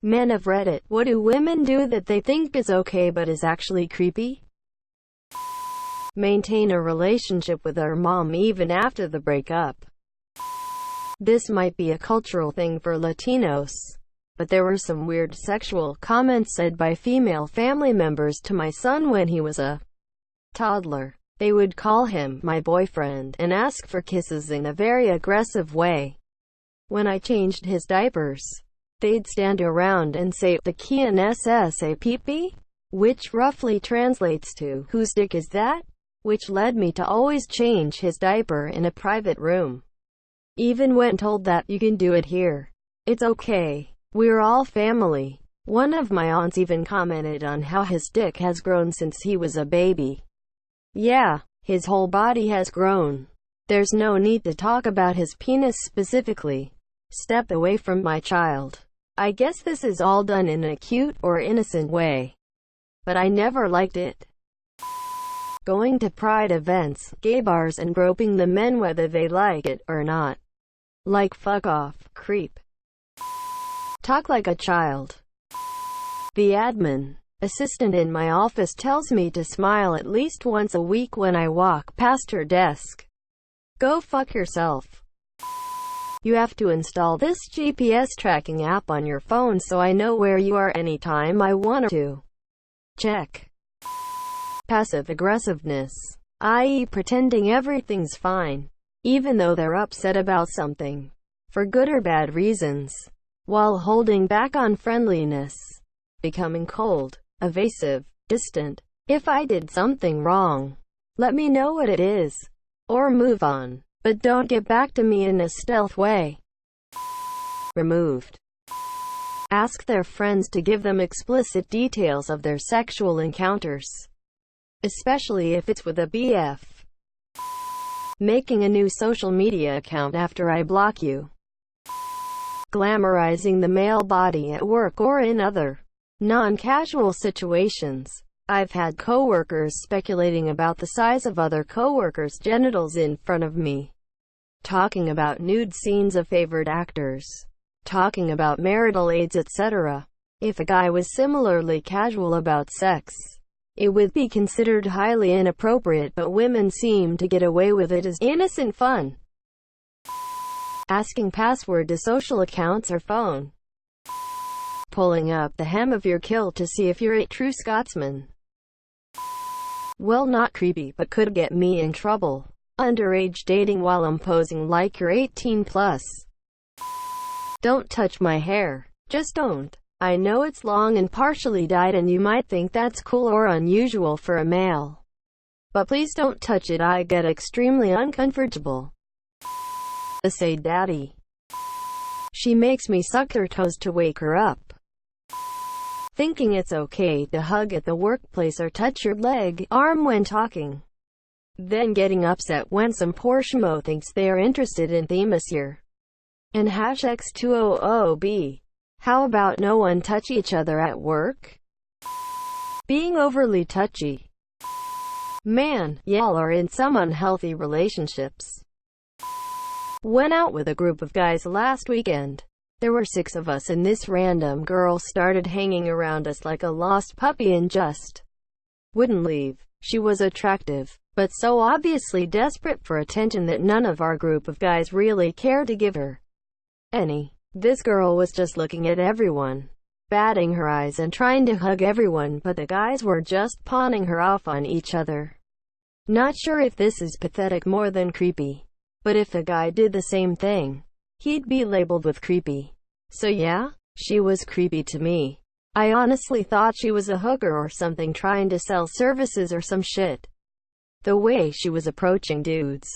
Men of Reddit, what do women do that they think is okay but is actually creepy? Maintain a relationship with our mom even after the breakup. This might be a cultural thing for Latinos, but there were some weird sexual comments said by female family members to my son when he was a toddler. They would call him my boyfriend and ask for kisses in a very aggressive way. When I changed his diapers, they'd stand around and say, "The Kian a pee-pee?" which roughly translates to, "Whose dick is that?" which led me to always change his diaper in a private room. Even when told that, "You can do it here. It's okay. We're all family." One of my aunts even commented on how his dick has grown since he was a baby. Yeah, his whole body has grown. There's no need to talk about his penis specifically. Step away from my child. I guess this is all done in a cute or innocent way, but I never liked it. Going to pride events, gay bars and groping the men whether they like it or not. Like fuck off, creep. Talk like a child. The admin assistant in my office tells me to smile at least once a week when I walk past her desk. Go fuck yourself. You have to install this GPS tracking app on your phone so I know where you are anytime I want to. Check. Passive aggressiveness, i.e. pretending everything's fine, even though they're upset about something, for good or bad reasons, while holding back on friendliness. Becoming cold, evasive, distant. If I did something wrong, let me know what it is, or move on, but don't get back to me in a stealth way. Removed. Ask their friends to give them explicit details of their sexual encounters, especially if it's with a BF. Making a new social media account after I block you. Glamorizing the male body at work or in other non-casual situations. I've had coworkers speculating about the size of other coworkers' genitals in front of me. Talking about nude scenes of favored actors. Talking about marital aids, etc. If a guy was similarly casual about sex, it would be considered highly inappropriate, but women seem to get away with it as innocent fun. Asking password to social accounts or phone. Pulling up the hem of your kilt to see if you're a true Scotsman. Well, not creepy, but could get me in trouble. Underage dating while I'm posing like you're 18 plus. Don't touch my hair. Just don't. I know it's long and partially dyed and you might think that's cool or unusual for a male. But please don't touch it, I get extremely uncomfortable. Say daddy. She makes me suck her toes to wake her up. Thinking it's okay to hug at the workplace or touch your leg, arm when talking. Then getting upset when some poor schmo thinks they are interested in Themyscire. And #X200B. How about no one touch each other at work? Being overly touchy. Man, y'all are in some unhealthy relationships. Went out with a group of guys last weekend. There were 6 of us and this random girl started hanging around us like a lost puppy and just wouldn't leave. She was attractive, but so obviously desperate for attention that none of our group of guys really cared to give her any. This girl was just looking at everyone, batting her eyes and trying to hug everyone, but the guys were just pawning her off on each other. Not sure if this is pathetic more than creepy, but if the guy did the same thing, he'd be labeled with creepy. So yeah, she was creepy to me. I honestly thought she was a hooker or something trying to sell services or some shit. The way she was approaching dudes.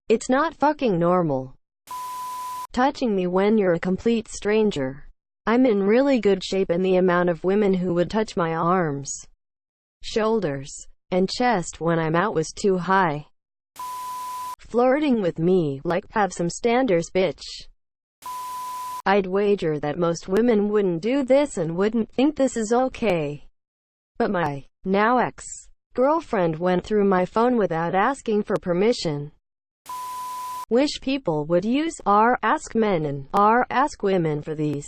It's not fucking normal. Touching me when you're a complete stranger. I'm in really good shape and the amount of women who would touch my arms, shoulders, and chest when I'm out was too high. Flirting with me, like have some standards, bitch. I'd wager that most women wouldn't do this and wouldn't think this is okay. But my now ex-girlfriend went through my phone without asking for permission. Wish people would use r/ask men and r/ask women for these.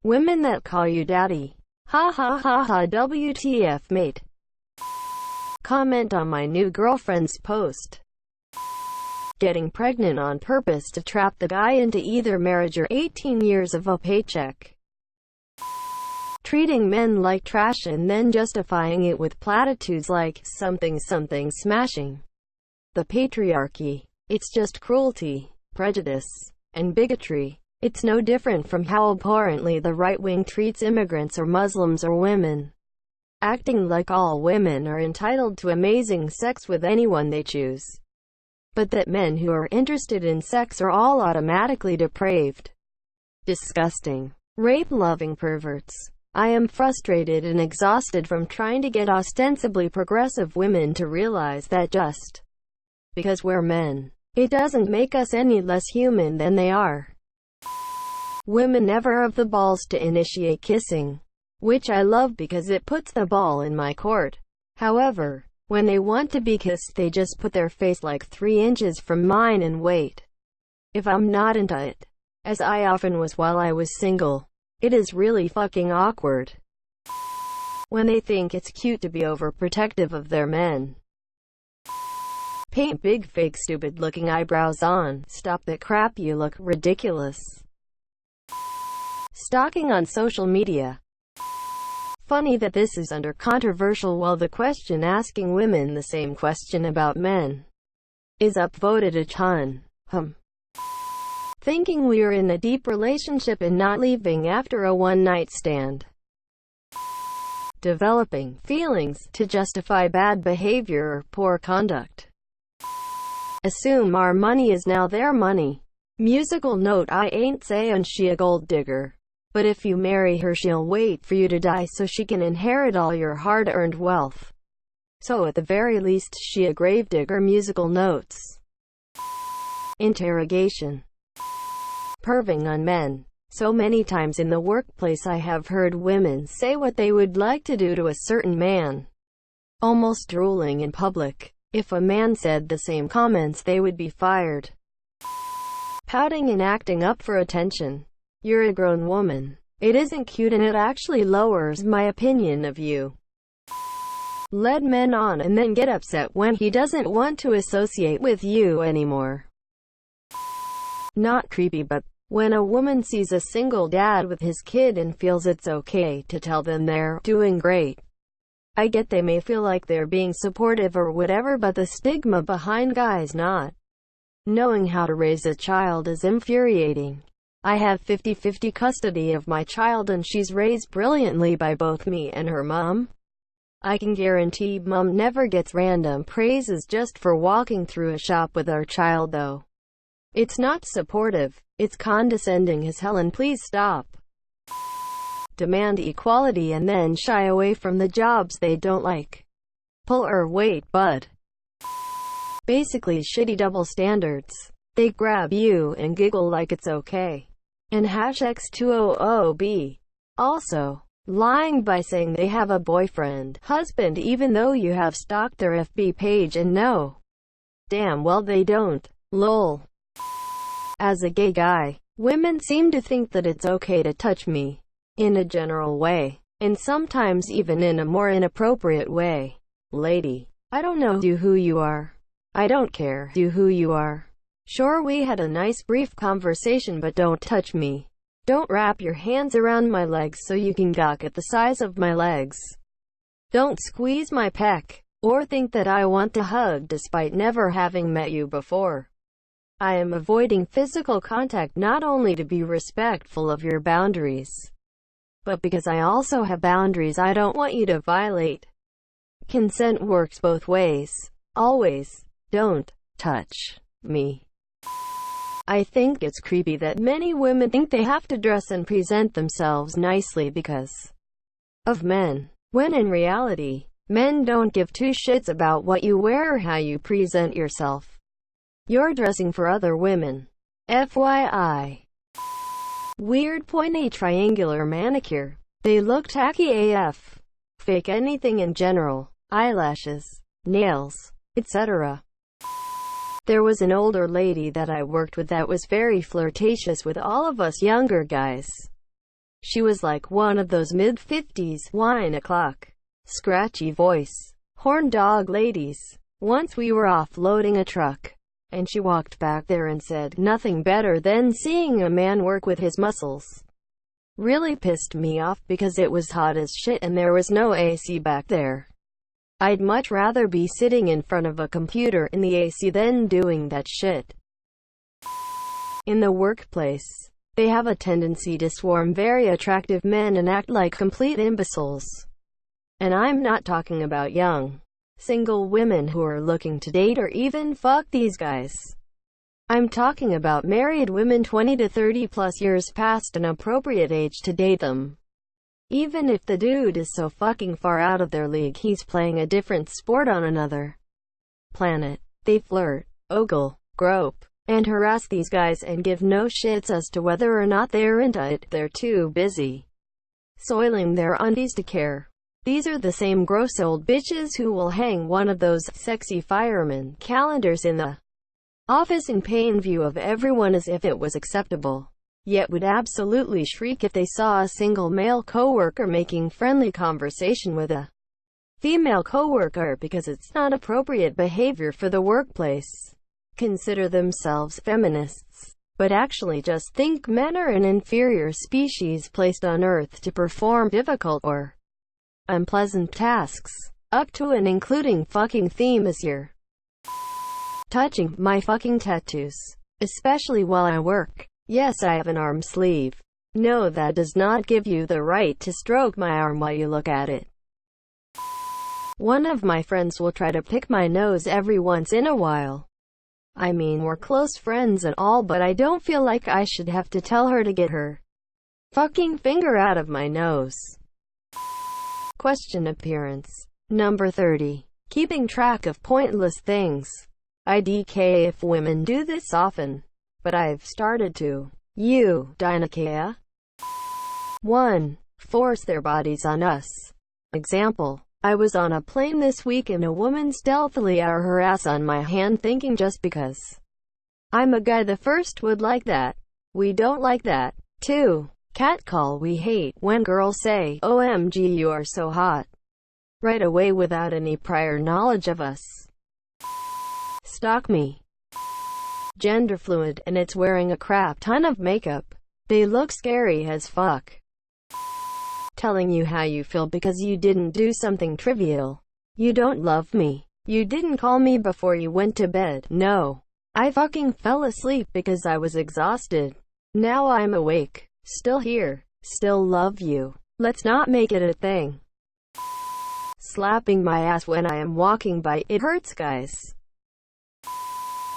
Women that call you daddy. Ha ha ha ha, WTF mate. Comment on my new girlfriend's post. Getting pregnant on purpose to trap the guy into either marriage or 18 years of a paycheck. Treating men like trash and then justifying it with platitudes like something something smashing. The patriarchy. It's just cruelty, prejudice, and bigotry. It's no different from how abhorrently the right wing treats immigrants or Muslims or women. Acting like all women are entitled to amazing sex with anyone they choose. But that men who are interested in sex are all automatically depraved, disgusting, rape-loving perverts. I am frustrated and exhausted from trying to get ostensibly progressive women to realize that just because we're men, it doesn't make us any less human than they are. Women never have the balls to initiate kissing, which I love because it puts the ball in my court. However, when they want to be kissed, they just put their face like 3 inches from mine and wait. If I'm not into it, as I often was while I was single, it is really fucking awkward. When they think it's cute to be overprotective of their men. Paint big fake stupid looking eyebrows on. Stop that crap, you look ridiculous. Stalking on social media. Funny that this is under controversial while the question asking women the same question about men is upvoted a ton. Thinking we are in a deep relationship and not leaving after a one-night stand. Developing feelings to justify bad behavior or poor conduct. Assume our money is now their money. Musical note: I ain't sayin' she a gold digger, but if you marry her she'll wait for you to die so she can inherit all your hard-earned wealth. So at the very least she a gravedigger. Musical notes. Interrogation. Perving on men. So many times in the workplace I have heard women say what they would like to do to a certain man, almost drooling in public. If a man said the same comments they would be fired. Pouting and acting up for attention. You're a grown woman. It isn't cute and it actually lowers my opinion of you. Lead men on and then get upset when he doesn't want to associate with you anymore. Not creepy, but when a woman sees a single dad with his kid and feels it's okay to tell them they're doing great. I get they may feel like they're being supportive or whatever, but the stigma behind guys not knowing how to raise a child is infuriating. I have 50-50 custody of my child and she's raised brilliantly by both me and her mom. I can guarantee mom never gets random praises just for walking through a shop with our child though. It's not supportive, it's condescending as hell, and please stop. Demand equality and then shy away from the jobs they don't like. Pull or wait, bud. Basically shitty double standards. They grab you and giggle like it's okay. And #X200B. Also, lying by saying they have a boyfriend, husband, even though you have stalked their FB page and know damn well they don't. Lol. As a gay guy, women seem to think that it's okay to touch me. In a general way, and sometimes even in a more inappropriate way. Lady, I don't know who you are. I don't care who you are. Sure, we had a nice brief conversation, but don't touch me. Don't wrap your hands around my legs so you can gawk at the size of my legs. Don't squeeze my pec, or think that I want to hug despite never having met you before. I am avoiding physical contact not only to be respectful of your boundaries, but because I also have boundaries I don't want you to violate. Consent works both ways. Always. Don't touch me. I think it's creepy that many women think they have to dress and present themselves nicely because of men, when in reality, men don't give two shits about what you wear or how you present yourself. You're dressing for other women. FYI. Weird pointy triangular manicure. They look tacky AF. Fake anything in general. Eyelashes, nails, etc. There was an older lady that I worked with that was very flirtatious with all of us younger guys. She was like one of those mid-50s, whine o'clock, scratchy voice, horn dog ladies. Once we were offloading a truck, and she walked back there and said, "Nothing better than seeing a man work with his muscles." Really pissed me off because it was hot as shit and there was no AC back there. I'd much rather be sitting in front of a computer in the AC than doing that shit. In the workplace, they have a tendency to swarm very attractive men and act like complete imbeciles. And I'm not talking about young, single women who are looking to date or even fuck these guys. I'm talking about married women 20 to 30 plus years past an appropriate age to date them. Even if the dude is so fucking far out of their league he's playing a different sport on another planet, they flirt, ogle, grope, and harass these guys and give no shits as to whether or not they're into it. They're too busy soiling their undies to care. These are the same gross old bitches who will hang one of those sexy fireman calendars in the office in plain view of everyone as if it was acceptable, yet would absolutely shriek if they saw a single male coworker making friendly conversation with a female coworker because it's not appropriate behavior for the workplace. Consider themselves feminists, but actually just think men are an inferior species placed on Earth to perform difficult or unpleasant tasks, up to and including fucking theme is your touching my fucking tattoos, especially while I work. Yes, I have an arm sleeve. No, that does not give you the right to stroke my arm while you look at it. One of my friends will try to pick my nose every once in a while. I mean, we're close friends and all, but I don't feel like I should have to tell her to get her fucking finger out of my nose. Question appearance. Number 30. Keeping track of pointless things. IDK if women do this often, but I've started to. You, Dynakea. 1. Force their bodies on us. Example. I was on a plane this week and a woman stealthily had her ass on my hand thinking just because I'm a guy the first would like that. We don't like that. 2. Catcall. We hate when girls say, "OMG, you are so hot," right away without any prior knowledge of us. Stalk me. Gender fluid, and it's wearing a crap ton of makeup. They look scary as fuck. Telling you how you feel because you didn't do something trivial. You don't love me. You didn't call me before you went to bed. No. I fucking fell asleep because I was exhausted. Now I'm awake. Still here. Still love you. Let's not make it a thing. Slapping my ass when I am walking by. It hurts, guys.